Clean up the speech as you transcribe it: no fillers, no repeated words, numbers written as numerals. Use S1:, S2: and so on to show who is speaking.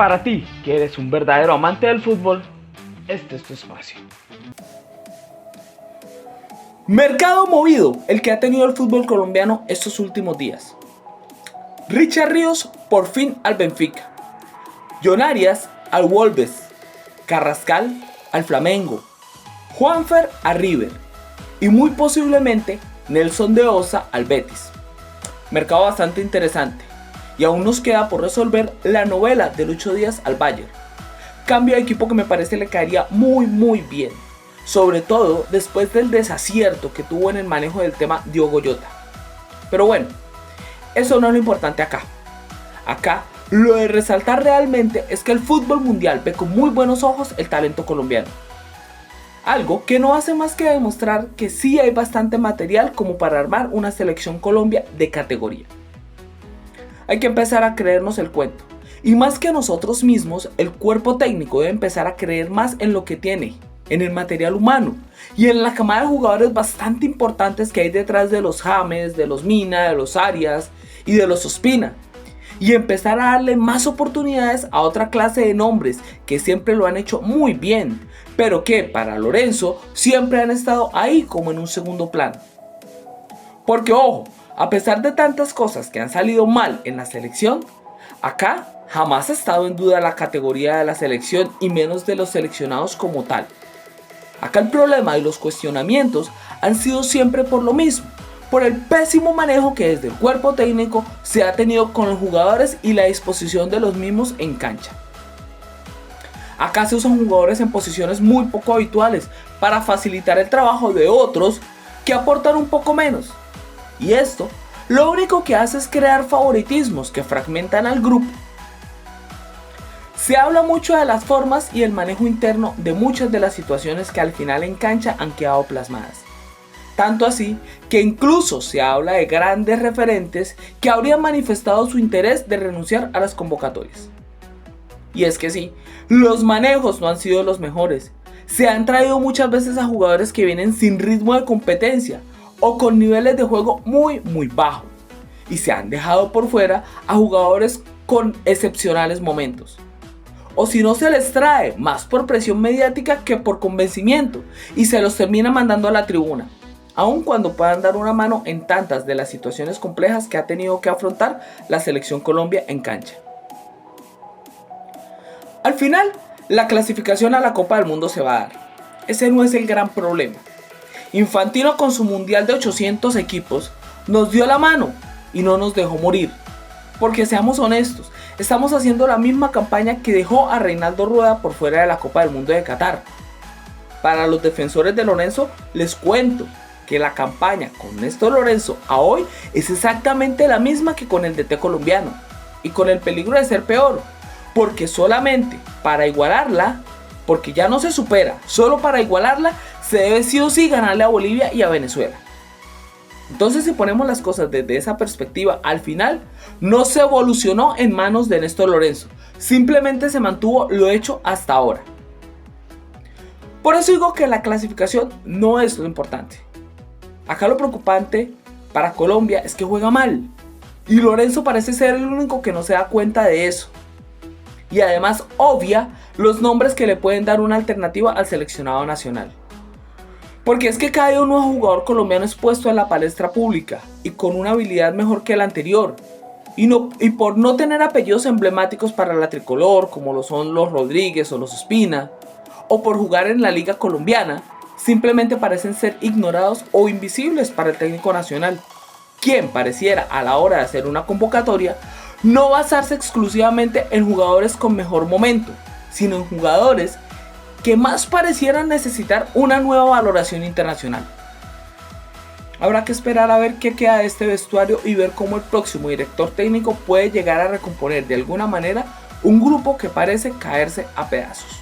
S1: Para ti, que eres un verdadero amante del fútbol, este es tu espacio.
S2: Mercado movido, el que ha tenido el fútbol colombiano estos últimos días. Richard Ríos por fin al Benfica. John Arias al Wolves. Carrascal al Flamengo. Juanfer a River. Y muy posiblemente Nelson de Osa al Betis. Mercado bastante interesante. Y aún nos queda por resolver la novela de Lucho Díaz al Bayern. Cambio de equipo que me parece le caería muy bien. Sobre todo después del desacierto que tuvo en el manejo del tema Diogo Jota. Pero bueno, eso no es lo importante acá. Acá lo de resaltar realmente es que el fútbol mundial ve con muy buenos ojos el talento colombiano. Algo que no hace más que demostrar que sí hay bastante material como para armar una selección Colombia de categoría. Hay que empezar a creernos el cuento. Y más que a nosotros mismos, el cuerpo técnico debe empezar a creer más en lo que tiene, en el material humano y en la camada de jugadores bastante importantes que hay detrás de los James, de los Mina, de los Arias y de los Ospina. Y empezar a darle más oportunidades a otra clase de nombres que siempre lo han hecho muy bien, pero que para Lorenzo siempre han estado ahí como en un segundo plano. Porque ojo, a pesar de tantas cosas que han salido mal en la selección, acá jamás ha estado en duda la categoría de la selección y menos de los seleccionados como tal. Acá el problema y los cuestionamientos han sido siempre por lo mismo, por el pésimo manejo que desde el cuerpo técnico se ha tenido con los jugadores y la disposición de los mismos en cancha. Acá se usan jugadores en posiciones muy poco habituales para facilitar el trabajo de otros que aportan un poco menos. Y esto lo único que hace es crear favoritismos que fragmentan al grupo. Se habla mucho de las formas y el manejo interno de muchas de las situaciones que al final en cancha han quedado plasmadas. Tanto así que incluso se habla de grandes referentes que habrían manifestado su interés de renunciar a las convocatorias. Y es que sí, los manejos no han sido los mejores. Se han traído muchas veces a jugadores que vienen sin ritmo de competencia o con niveles de juego muy bajos. Y se han dejado por fuera a jugadores con excepcionales momentos. O si no, se les trae más por presión mediática que por convencimiento y se los termina mandando a la tribuna, aun cuando puedan dar una mano en tantas de las situaciones complejas que ha tenido que afrontar la selección Colombia en cancha. Al final, la clasificación a la Copa del Mundo se va a dar. Ese no es el gran problema. Infantino con su mundial de 800 equipos nos dio la mano y no nos dejó morir. Porque seamos honestos, estamos haciendo la misma campaña que dejó a Reinaldo Rueda por fuera de la Copa del Mundo de Qatar. Para los defensores de Lorenzo, les cuento que la campaña con Néstor Lorenzo a hoy es exactamente la misma que con el DT colombiano. Y con el peligro de ser peor. Porque solamente para igualarla, porque ya no se supera, solo para igualarla se debe sí o sí ganarle a Bolivia y a Venezuela. Entonces, si ponemos las cosas desde esa perspectiva, al final no se evolucionó en manos de Néstor Lorenzo, simplemente se mantuvo lo hecho hasta ahora. Por eso digo que la clasificación no es lo importante. Acá lo preocupante para Colombia es que juega mal, y Lorenzo parece ser el único que no se da cuenta de eso. Y además obvia los nombres que le pueden dar una alternativa al seleccionado nacional. Porque es que cada nuevo jugador colombiano es puesto en la palestra pública y con una habilidad mejor que el anterior. Y por no tener apellidos emblemáticos para la tricolor, como lo son los Rodríguez o los Ospina, o por jugar en la liga colombiana, simplemente parecen ser ignorados o invisibles para el técnico nacional, quien pareciera a la hora de hacer una convocatoria no basarse exclusivamente en jugadores con mejor momento, sino en jugadores que más parecieran necesitar una nueva valoración internacional. Habrá que esperar a ver qué queda de este vestuario y ver cómo el próximo director técnico puede llegar a recomponer de alguna manera un grupo que parece caerse a pedazos.